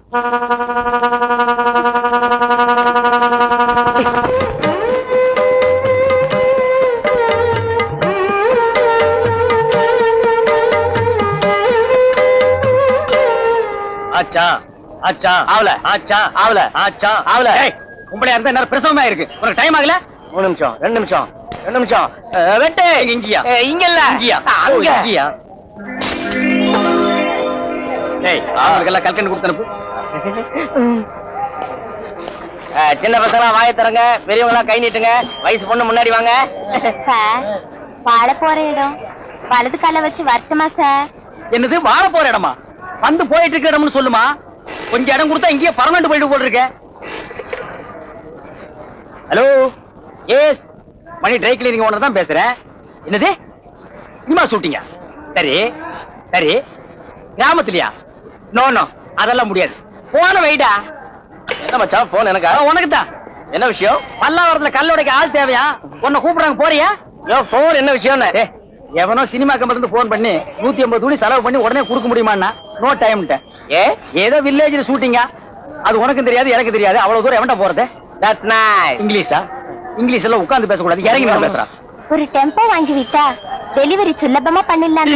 ஆச்சா ஆச்சா ஆவல ஆச்சா ஆவல ஆச்சா ஆவல. உங்களையா இருந்தா என்ன பிரசவமா இருக்கு, உனக்கு டைம் ஆகல? 3 நிமிஷம் 2 நிமிஷம் 2 நிமிஷம். வெட்டு. இங்கயா? இங்க இல்ல, இங்கயா? அங்க. இங்கயா? டேய், அவங்களுக்கு எல்லாம் கல்கண்டு கொடுத்து அனுப்பு. சின்ன பசங்களா வாயை தரங்க, பெரியவங்களா கை நீட்டுங்க. வயசு பொண்ணு முன்னாடி வாங்க. சார், வாழ போற இடம் வலது கால வச்சு வருத்தமா சார்? என்னது வாழ போற இடமா? வந்து போயிட்டு இருக்க இடம்னு சொல்லுமா. கொஞ்சம் இடம் கொடுத்தா இங்கேயே பர்மனன்ட் போயிட்டு போட்டுருக்க. ஹலோ, எஸ், மணி ட்ரை கிளீனிங் ஓனர் தான் பேசுறேன். என்னது சினிமா ஷூட்டிங்கா? சரி சரி, கிராமத்துலயா? நோ நோ, அதெல்லாம் முடியாது. போன வைடா. என்ன மச்சான் போன் எனக்கா? உனக்கு தான். என்ன விஷயம்? பல்லாவரத்துல கல்லோடைக்கு ஆள் தேவையா? உன்னை கூப்பிடுறாங்க, போறியா? போன் என்ன விஷயம்? எவனோ சினிமா கம்பெனி இருந்து போன் பண்ணி 150 துணி செலவு பண்ணி உடனே கொடுக்க முடியுமான்னா நோ டைம். ஏதோ வில்லேஜ்ல ஷூட்டிங்கா, அது உனக்கும் தெரியாது எனக்கு தெரியாது. அவ்வளவு தூரம் எவன்டா போறது? That's nice. இங்கிலீஷா? இங்கிலீஷ் எல்லாம் உட்கார்ந்து பேசக்கூடாது, இறங்கி நான் பேசுறேன். ஒரு டெம்போ வாங்கி விட்டா டெலிவரி சுலபமா பண்ணிடலாம்.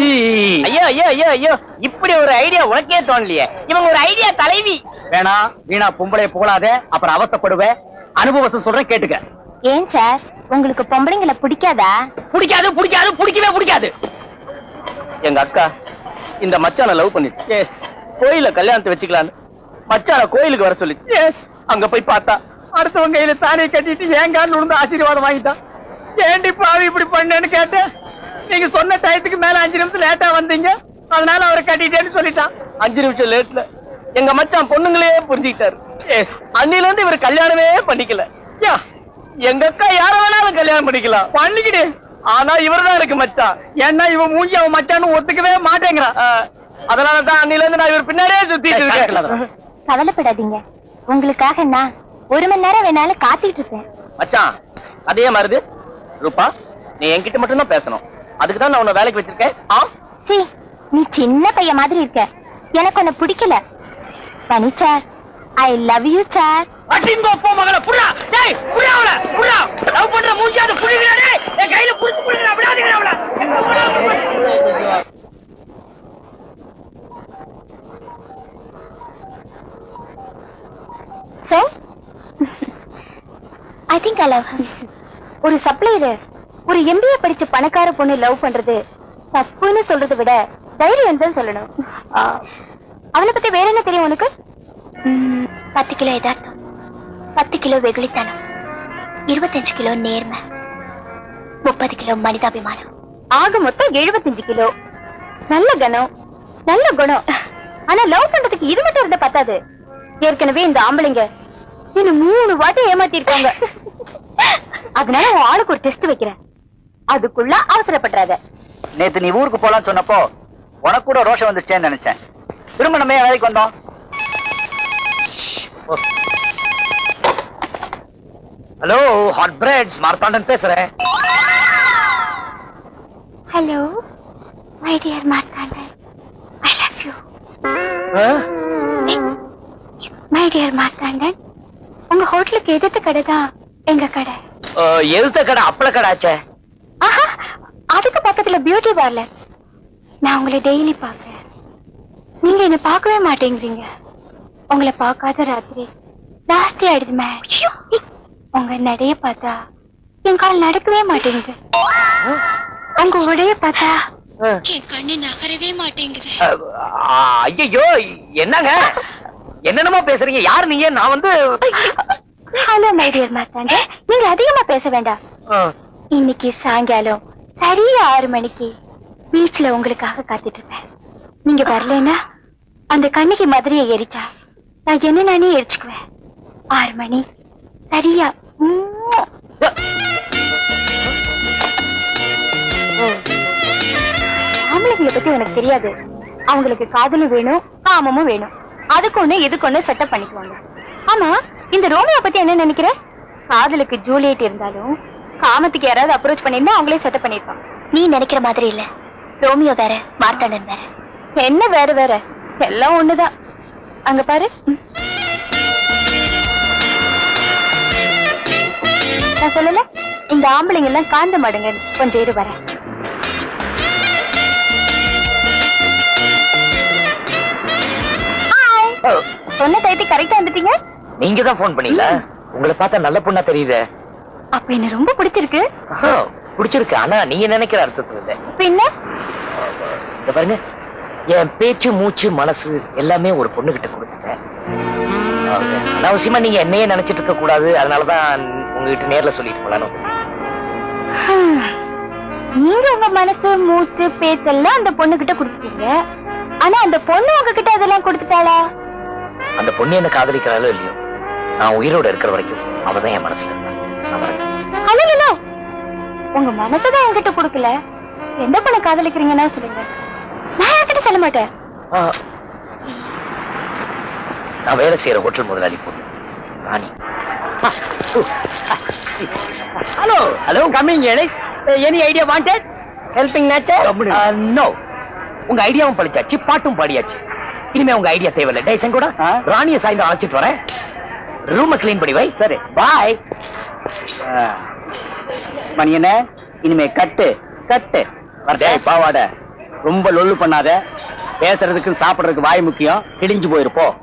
ஐயோ ஐயோ ஐயோ ஐயோ, இப்படி ஒரு ஐடியா உனக்கே தோணலையே. இவங்க ஒரு ஐடியா தலைவி. வேணா வீணா பொம்பளை புகழாதே, அப்புறம் அவஸ்தைப்படுவேன். அனுபவம் சொல்றேன் கேட்டுக்க. ஏன் சார், உங்களுக்கு பொம்பளைங்களை பிடிக்காதா? பிடிக்காது பிடிக்காது பிடிக்கவே பிடிக்காது. எங்க அக்கா இந்த மச்சான லவ் பண்ணிச்சு. எஸ், கோயில கல்யாணத்தை வச்சுக்கலான்னு மச்சான கோயிலுக்கு வர சொல்லிச்சு. எஸ், அங்க போய் பார்த்தா அடுத்தவங்க கையில தானே கட்டிட்டு ஏங்கான்னு விழுந்து ஆசீர்வாதம் வாங்கிட்டான். ஏண்டி பாவி இப்படி பண்ணேன்னு கேட்டேன். நீங்க சொன்ன டயத்துக்கு மேல 5 நிமிஷம் லேட்டா வந்தீங்க, அதனால அவரை கட்டிட்டேன்னு சொல்லிட்டான். 5 நிமிஷம் லேட்ல எங்க மச்சான் பொண்ணுங்களே புரிஞ்சுக்கிட்டாரு. எஸ், அன்னில இருந்து இவர் கல்யாணமே பண்ணிக்கல. எங்க அக்கா யார வேணாலும் கல்யாணம் பண்ணிக்கலாம், பண்ணிக்கிடு. ஆனா இவர்தான் இருக்கு மச்சான். ஏன்னா இவன் மூஞ்சி அவன் மச்சான்னு ஒத்துக்கவே மாட்டேங்கிறான். அதனாலதான் அன்னில இருந்து நான் இவர் பின்னாடியே சுத்திட்டு இருக்கேன். கவலைப்படாதீங்க, உங்களுக்காக நான் 1 மணி நேரம் வேணாலும் காத்துட்டு இருப்பேன். மச்சான் அதே மாதிரி ரூபா, நீ என்கிட்ட மட்டும் தான் பேசணும். அதுக்கு தான் நான் உன்னை வேலைக்கு வச்சிருக்கேன். சீ, நீ சின்ன பையன் மாதிரி இருக்க, எனக்கு உன்னை பிடிக்கல. பனி sir, I love you sir. அடிங்கோ போ மகள, புடா. டேய் புடா அவள, புடா. லவ் பண்ற மூஞ்சாத புடிங்கடா. டேய் என் கையில புடிச்சு புடிங்கடா, விடாதீங்கடா அவள. So, I think I love her. ஒரு சப்ளையர் ஒரு MBA படிச்ச பணக்கார பொண்ணு லவ் பண்றது தப்புன்னு சொல்றதை விட தைரியம் தான் சொல்லணும். அவளை பத்தி வேற என்ன தெரியும் உனக்கு? 10 கிலோ யதார்த்தம், 10 கிலோ வெகுளித்தனம், 25 கிலோ நேர்மை, 30 கிலோ மனிதாபிமானம், ஆக மொத்தம் 75 கிலோ. நல்ல கணம், நல்ல குணம். ஆனா லவ் பண்றதுக்கு இது மட்டும் இருந்தா பத்தாது. ஏற்கனவே இந்த ஆம்பளைங்க இன்னும் 3 வாட்டி ஏமாத்திருக்காங்க. அதனால உன் ஆளுக்கு ஒரு டெஸ்ட் வைக்கிறேன், அதுக்குள்ள அவசரப்படுறாத. நேத்து நீ ஊருக்கு போலாம் சொன்னப்போ உனக்கு கூட ரோஷம் வந்துச்சேன்னு நினைச்சேன். திரும்ப நம்ம வேலைக்கு வந்தோம். ஹலோ, ஹாட் பிரெட்ஸ் மார்த்தாண்டன் பேசுறேன். Hello my dear Marthandan, I love you. My dear Marthandan, உங்க ஹோட்டலுக்கு எதிர்த்த கடை தான் எங்க கடை. எதிர்த்த கடை அப்பள கடை ஆச்சே. ஆஹா, அதுக்கு பக்கத்துல பியூட்டி பார்லர். நான் உங்களை டெய்லி பாக்குறேன், நீங்க என்ன பார்க்கவே மாட்டேங்கிறீங்க. உங்களை பார்க்காத ராத்திரி ஜாஸ்தி ஆயிடுது மேம். உங்க நடைய பார்த்தா என் கால் நடக்கவே மாட்டேங்குது. உங்க உடைய பார்த்தா என் கண்ணு நகரவே மாட்டேங்குது. ஐயோ என்னங்க என்னென்னமோ பேசுறீங்க? யாரு நீங்க? நான் வந்து ஹலோ மை டியர் மார்த்தாண்டே, நீங்க அதிகமா பேச வேண்டாம். இன்னைக்கு சாயங்காலம் சரியா 6 மணிக்கு பீச்ல உங்களுக்காக காத்துட்டு இருப்பேன். நீங்க வரலன்னா அந்த கண்ணிக்கு மதுரையை எரிச்சா நான் என்ன நானே எரிச்சுக்குவேன். 6 மணி சரியா. ஆம்பளைங்களை பத்தி உனக்கு தெரியாது. அவங்களுக்கு காதலும் வேணும், காமமும் வேணும். அதுக்கு ஒண்ணு இதுக்கு ஒண்ணு செட்டப் பண்ணிக்குவாங்க. ஆமா, இந்த ரோமியோ பத்தி என்ன நினைக்கிற? காதலுக்கு ஜூலியட் இருந்தாலும் காமத்துக்கு யாராவது அப்ரோச் பண்ணிருந்தா அவங்களே செட்டப் பண்ணிருப்பாங்க. நீ நினைக்கிற மாதிரி இல்ல. ரோமியோ வேற, மார்த்தாண்டன் வேற. என்ன வேற வேற? எல்லாம் ஒண்ணுதான். அங்க பாரு. நான் சொல்லல, இந்த ஆம்பளைங்க எல்லாம் காந்த மாடுங்க. கொஞ்சம் இரு வரேன். சொன்ன டைட்டி கரெக்டா வந்துட்டீங்க. நீங்க தான் போன் பண்ணீங்களா? உங்களை பார்த்தா நல்ல பொண்ணா தெரியுதே. அப்ப என்ன ரொம்ப பிடிச்சிருக்கு. பிடிச்சிருக்கு, ஆனா நீங்க நினைக்கிற அர்த்தத்துல இல்ல. பின்ன இங்க பாருங்க, என் பேச்சு மூச்சு மனசு எல்லாமே ஒரு பொண்ணு கிட்ட கொடுத்துட்டேன். அனாவசியமா நீங்க என்னையே நினைச்சிட்டு இருக்க கூடாது, அதனாலதான் உங்ககிட்ட நேர்ல சொல்லிட்டு போலான்னு. நீங்க உங்க மனசு மூச்சு பேச்செல்லாம் அந்த பொண்ணு கிட்ட கொடுத்துட்டீங்க. ஆனா அந்த பொண்ணு உங்ககிட்ட அதெல்லாம் கொடுத்துட்டாளா? அந்த பொண்ணு என்ன காதலிக்கிறாளோ இல்லையோ, நான் உயிரோட இருக்கிற வரைக்கும் அவதான் என் மனசுல இருக்கா. ஹலோ, உங்க மனசுதான் என்கிட்ட கொடுக்கல. எந்த பொண்ணை காதலிக்கிறீங்கன்னா சொல்லுங்க, நான் என்கிட்ட சொல்ல மாட்டேன். நான் வேலை செய்யற ஹோட்டல் முதலாளி பொண்ணு ராணி. ஹலோ ஹலோ, கம்மிங் எனிஸ். Any idea wanted? Helping nature? No. உங்க ஐடியாவும் பழிச்சாச்சு, பாட்டும் பாடியாச்சு. இனிமே உங்க ஐடியா தேவையில்லை. டேய் செங்கோடா, ராணியை சாய்ந்து அழைச்சிட்டு வரேன். ரூமை கிளீன் பண்ணி வை. சரி, பாய். மணி என்ன? இனிமே கட்டு கட்டு. டேய் பாவாட, ரொம்ப லொல்லு பண்ணாத. பேசுறதுக்கு சாப்பிடுறதுக்கு வாய் முக்கியம். கிழிஞ்சு போயிருப்போம்.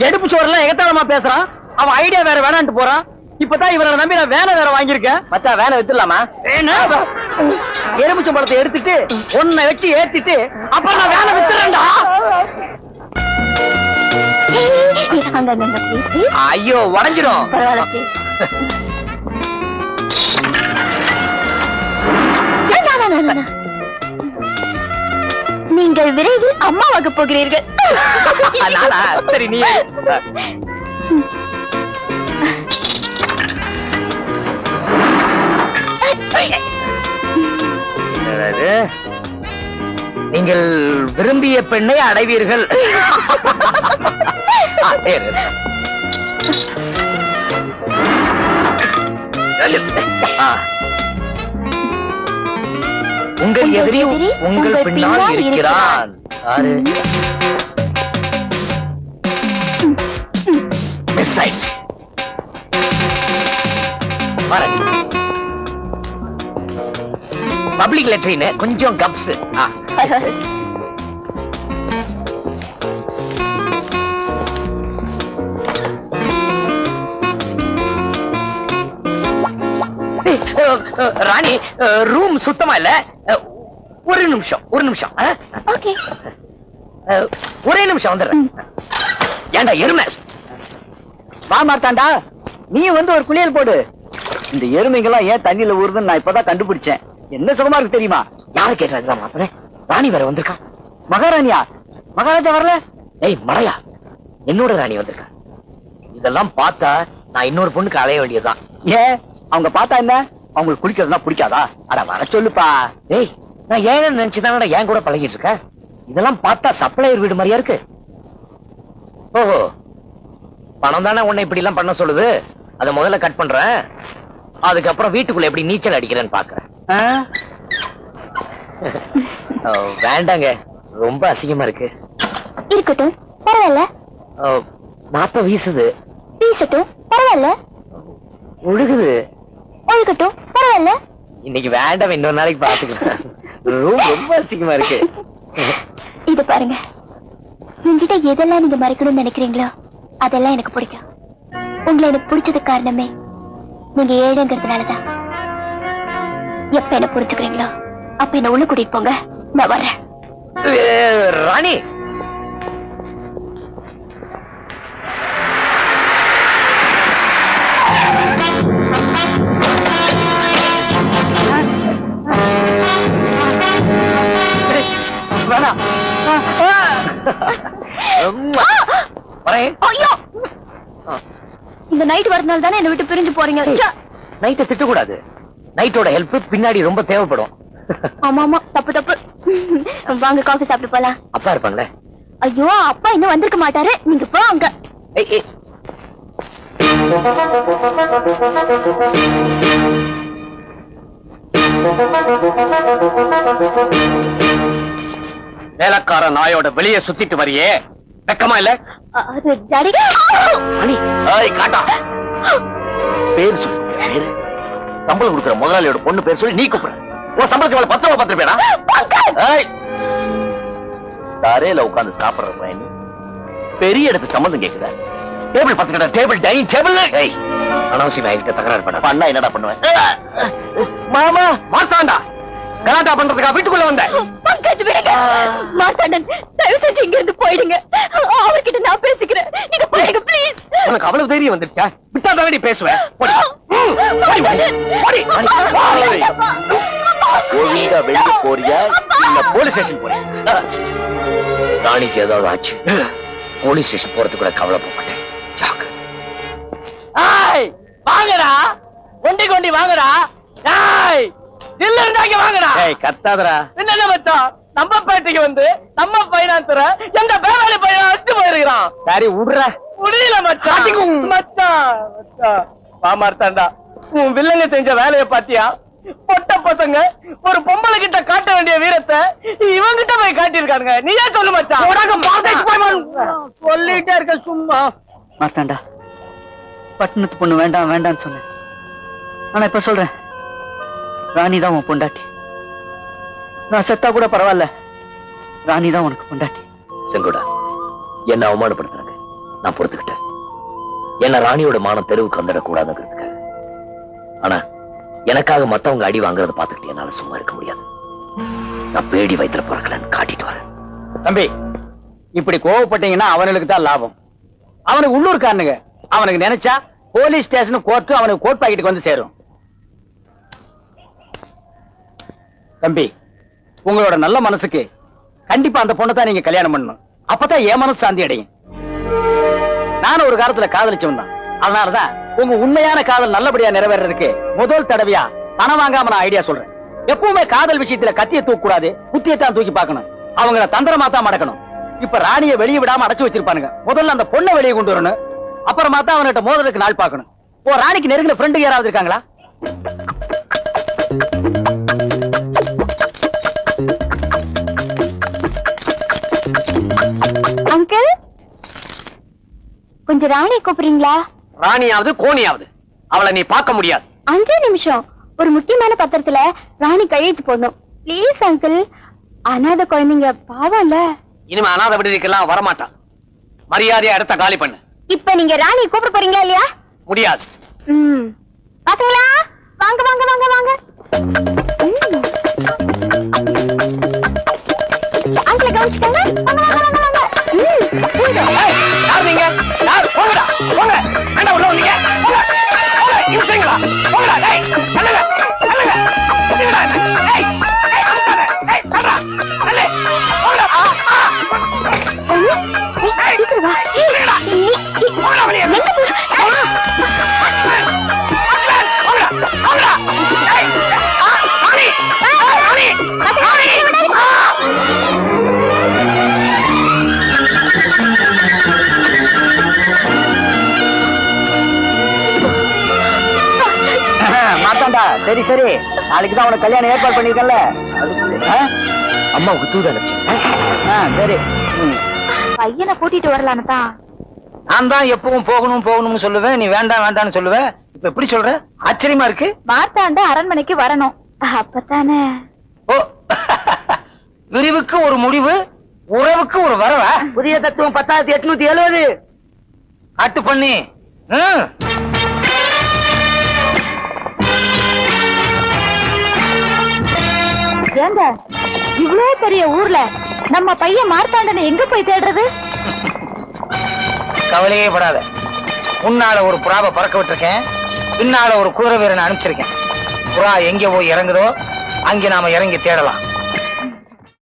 எடுப்பு சோறுலாம் எகத்தாளமா பேசுறான். அவன் ஐடியா வேற வேணான்ட்டு போறான். இப்பதான் இவரை நம்பி நான் வேலை வேற வாங்கியிருக்கேன். மச்சா வேலை வித்துடலாமா? எலுமிச்சம் பழத்தை எடுத்துட்டு ஒன்ன வச்சு ஏத்திட்டு அப்புறம் நான் வேலை வித்துறேன்டா. ஐயோ உடஞ்சிரும். நீங்கள் விரைவில் அம்மாவாக போகிறீர்கள். சரி, நீ நீங்கள் விரும்பிய பெண்ணை அடைவீர்கள். உங்கள் எதிரி உங்கள் பின்னால் இருக்கிறான். மிஸ் ஆயிடுச்சு. பப்ளிக் லெட்ரின் கொஞ்சம் கப்ஸ். ராணி, ரூம் சுத்தமா இல்ல. ஒரு நிமிஷம் ஒரே நிமிஷம் வந்துடுறேன். ஏண்டா எருமை, வா மார்த்தாண்டா, நீ வந்து ஒரு குளியல் போடு. இந்த எருமைங்கெல்லாம் ஏன் தண்ணியில ஊறுதுன்னு நான் இப்பதான் கண்டுபிடிச்சேன். என்ன சுகமா இருக்கு தெரியுமா? யாரு கேட்டதுதான் மாத்திரேன். ராணி வேற வந்திருக்கா. மகாராணியா? மகாராஜா வரல? ஏய் மலையா, என்னோட ராணி வந்திருக்கா. இதெல்லாம் பார்த்தா நான் இன்னொரு பொண்ணுக்கு அலைய வேண்டியதுதான். ஏன் அவங்க பார்த்தா என்ன? அவங்களுக்கு குளிக்கிறதுனா பிடிக்காதா? அட வர சொல்லுப்பா. ஏய், நான் ஏன் நினைச்சுதானடா ஏன் கூட பழகிட்டு இருக்கேன். இதெல்லாம் பார்த்தா சப்ளையர் வீடு மாதிரியா இருக்கு. ஓஹோ, பணம் தானே உன்னை இப்படி எல்லாம் பண்ண சொல்லுது. அத முதல்ல கட் பண்றேன். அதுக்கப்புறம் வீட்டுக்குள்ள எப்படி நீச்சல் அடிக்கிறேன்னு பாக்குறேன். வேண்டாங்க, ரொம்ப அசிங்கமா இருக்கு. இருக்கட்டும், பரவாயில்ல. நாத்தம் வீசுது. வீசட்டும், பரவாயில்ல. ஒழுகுது. ஒழுகட்டும், பரவாயில்ல. இன்னைக்கு வேண்டாம், இன்னொரு நாளைக்கு பாத்துக்கலாம். ரொம்ப அசிங்கமா இருக்கு. இது பாருங்க, உங்ககிட்ட எதெல்லாம் நீங்க மறைக்கணும்னு நினைக்கிறீங்களோ அதெல்லாம் எனக்கு பிடிக்கும். உங்களை எனக்கு பிடிச்சது காரணமே நீங்க ஏழுங்கிறதுனாலதான். எப்ப என்ன புரிஞ்சுக்கிறீங்களோ அப்ப என்ன உள்ள கூட்டிட்டு போங்க, நான் வரேன். ராணி, வேணாம். ஐயோ, இந்த நைட் வரதுனால தானே என்ன விட்டு பிரிஞ்சு போறீங்க. நைட்டை திட்டக்கூடாது. நைட்டோட ஹெல்ப் பின்னாடி ரொம்ப தேவைப்படும். ஆமா ஆமா, தப்பு தப்பு. வாங்க காஃபி சாப்பிட்டு போலாம். அப்பா இருப்பாங்களே. ஐயோ, அப்பா இன்னும் வந்திருக்க மாட்டாரு, நீங்க போ அங்க. வேலைக்கார நாயோட வெளியே சுத்திட்டு வரியே, வெக்கமா இல்ல? அது டாடி. மணி ஏய் காட்டா பேர் சொல்லு. பேரு சம்பளம் கொடுக்குற முதலாளியோட பொண்ணு பேர் சொல்லி நீ கூப்பிடுற. உன் சம்பளத்துக்கு மேல 10 ரூபாய் 10 ரூபாயா? ஏய் தாரேல உட்கார்ந்து சாப்பிடுற பையன் பெரிய இடத்து சம்பந்தம் கேக்குதா? டேபிள் 10 கடை டேபிள் டைனிங் டேபிள். ஏய் அனாவசியமா என்கிட்ட தகராறு பண்ணா என்னடா பண்ணுவேன்? மாமா மார்த்தாண்டா கலாட்டா பண்றதுக்கா வீட்டுக்குள்ள வந்த? பங்கஜ் விடுங்க. மார்த்தாண்டன் தயவு செஞ்சு இங்க இருந்து போயிடுங்க. அவர்கிட்ட நான் பேசிக்கிறேன். நீங்க போயிடுங்க ப்ளீஸ். உனக்கு அவ்வளவு தைரியம் வந்துருச்சா? விட்டா தான் பேசுவேன். ஒழுங்கா வெளிய போறியா இல்ல போலீஸ் ஸ்டேஷன் போறியா? ராணிக்கு ஏதாவது ஆச்சு போலீஸ் ஸ்டேஷன் போறதுக்கு கூட கவலைப்பட மாட்டேன். ஜாக்கு. ஏய் வாங்கடா ஒண்டி கொண்டி வாங்கடா. ஏய் இல்ல இருந்தாங்க வாங்கடா. ஏய் கத்தாதடா. என்ன மச்சான் நம்ம பேட்டைக்கு வந்து நம்ம பைனான்சர எந்த பேவாலி பையன் அடிச்சு போயிருக்கான். சரி விடுற. முடியல மச்சான். மச்சான் மச்சான் பாமார்த்தாண்டா உன் வில்லங்க செஞ்ச வேலைய பாத்தியா? பொட்ட பசங்க ஒரு பொம்பளை கிட்ட காட்ட வேண்டிய வீரத்தை இவங்கிட்ட போய் காட்டியிருக்காங்க. நீயே சொல்லு மச்சான். சொல்லிட்டே இருக்க சும்மா. மார்த்தாண்டா பட்டணத்து பொண்ணு வேண்டாம் வேண்டாம்னு சொன்னேன். ஆனா இப்ப சொல்றேன் ராணி தான் உன் பொண்டாட்டி. நான் செத்தா கூட பரவாயில்ல, ராணி தான் உனக்கு பொண்டாட்டி. செங்கோடா என்ன அவமானப்படுத்துறாங்க நான் பொறுத்துக்கிட்டேன். என்ன ராணியோட மானம் தெருவுக்கு வந்துடக்கூடாதுங்கிறதுக்காக. ஆனா எனக்காக மத்தவங்க அடி வாங்குறத பாத்துக்கிட்டு என்னால சும்மா இருக்க முடியாது. நான் பேடி வயித்துல பிறக்கலன்னு காட்டிட்டு வரேன். தம்பி இப்படி கோவப்பட்டீங்கன்னா அவனுக்கு தான் லாபம். அவனுக்கு உள்ளூர்காரனுங்க. அவனுக்கு நினைச்சா போலீஸ் ஸ்டேஷன் கோர்ட்டு அவனுக்கு கோர்ட் பாக்கெட்டுக்கு வந்து சேரும். தம்பி உங்களோட நல்ல மனசுக்கு கண்டிப்பா அந்த பொண்ணை தான் நீங்க கல்யாணம் பண்ணணும். அப்பதான் என் மனசு சாந்தி அடையும். நானும் ஒரு காலத்துல காதலிச்சவன் தான். அதனாலதான் உங்க உண்மையான காதல் நல்லபடியா நிறைவேறதுக்கு முதல் தடவையா பணம் வாங்காம நான் ஐடியா சொல்றேன். எப்பவுமே காதல் விஷயத்துல கத்திய தூக்க கூடாது, புத்தியத்தான் தூக்கி பார்க்கணும். அவங்கள தந்திரமா தான் மடக்கணும். இப்ப ராணிய வெளியே விடாம அடைச்சு வச்சிருப்பானுங்க. முதல்ல அந்த பொண்ணை வெளியே கொண்டு வரணும். அப்புறமா தான் அவன்கிட்ட மோதலுக்கு நாள் பார்க்கணும். ஓ ராணிக்கு நெருங்கின ஃப்ரெண்டு யாராவது இருக்காங்களா? அங்கிள் கொஞ்சம் ராணி கூப்பிடுறீங்களா? ராணியாவது கோணியாவது அவளை நீ பார்க்க முடியாது. 5 நிமிஷம். ஒரு முக்கியமான பத்திரத்துல ராணி கையெழுத்து போடணும். Please uncle. அனாதை குழந்தைங்க பாவம் இல்ல. இனிமே அனாதை விடுதிக்கெல்லாம் வரமாட்டான். மரியாதையா இடத்த காலி பண்ணு. இப்ப நீங்க ராணி கூப்பிட போறீங்களா இல்லையா? முடியாது. பசங்களா வாங்க வாங்க வாங்க வாங்க. அங்கிள் கவனிச்சுக்கங்க. வாங்க வாங்க வாங்க வாங்க. யார் நீங்க? யார்? போங்கடா போங்க. என்ன உள்ள வந்தீங்க? போங்க போங்க. இவங்க போங்கடா. டேய் நல்லங்க நல்லங்க. போங்கடா. டேய் டேய் அம்மாடா. டேய் சரா. நல்ல போங்கடா. சீக்கிரம் வா. போங்கடா வெளிய. போங்கடா போங்கடா. டேய் ராணி ராணி ராணி. மாத்தாண்டா சரி சரி, நாளைக்கு தான் உனக்கு கல்யாணம் ஏற்பாடு பண்ணிருக்கல. அம்மாவுக்கு தூது அனுப்பிச்சேன். சரி பையனை கூட்டிட்டு வரலான்னு தான். நான் தான் எப்பவும் போகணும் போகணும்னு சொல்லுவேன், நீ வேண்டாம் வேண்டாம்னு சொல்லுவ. இப்ப எப்படி சொல்ற? ஆச்சரியமா இருக்கு. மார்த்தாண்ட அரண்மனைக்கு வரணும். அப்பதானே. ஓ விரிவுக்கு ஒரு முடிவு, உறவுக்கு ஒரு வரவா? புதிய தத்துவம் 10,870 காட்டு பண்ணி. ஏங்க இவ்வளவு பெரிய ஊர்ல நம்ம பையன் மார்த்தாண்டனை எங்க போய் தேடுறது? கவலையே படாத. முன்னால ஒரு புறாவை பறக்க விட்டுருக்கேன், பின்னால ஒரு குதிரை வீரனை அனுப்பிச்சிருக்கேன். புறா எங்க போய் இறங்குதோ அங்க நாம இறங்கி தேடலாம்.